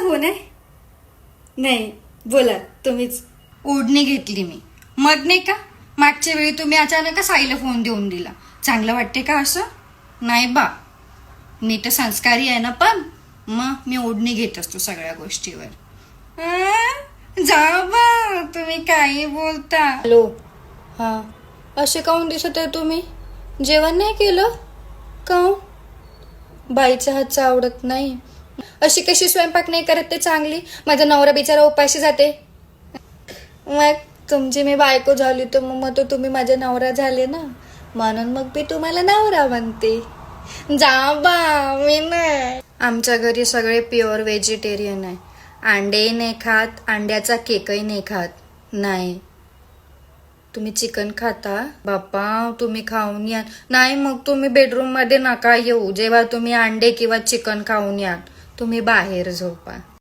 Phone आहे? नाही, बोला तुम्हीच. ओढणी घेतली मी. मग नाही का मागच्या वेळी तुम्ही अचानक साईला फोन देऊन दिला. चांगलं वाटते का असं? नाही बा, मी तर संस्कारी आहे ना. पण मग मी ओढणी घेत असतो सगळ्या गोष्टीवर. जा बा, तुम्ही काही बोलता. हॅलो. हां, असे काहून दिसत आहे तुम्ही? जेवण नाही केलं काहून? बाईचा हातचा आवडत नाही? अशी कशी स्वयंपाक नाही करत ते चांगली? माझा नवरा बिचारा उपाशी जाते. मग तुमची मी बायको झाली तर मग तो तुम्ही माझा नवरा झाले ना, म्हणून मग मी तुम्हाला नवरा म्हणते. जा बा, मी नाही. आमच्या घरी सगळे प्युअर व्हेजिटेरियन आहे. अंडेही नाही खात, अंड्याचा केकही नाही खात. नाही. तुम्ही चिकन खाता? बाप्पा, तुम्ही खाऊन या. नाही, मग तुम्ही बेडरूम मध्ये नका येऊ जेव्हा तुम्ही अंडे किंवा चिकन खाऊन या. तुम्ही बाहेर झोपा.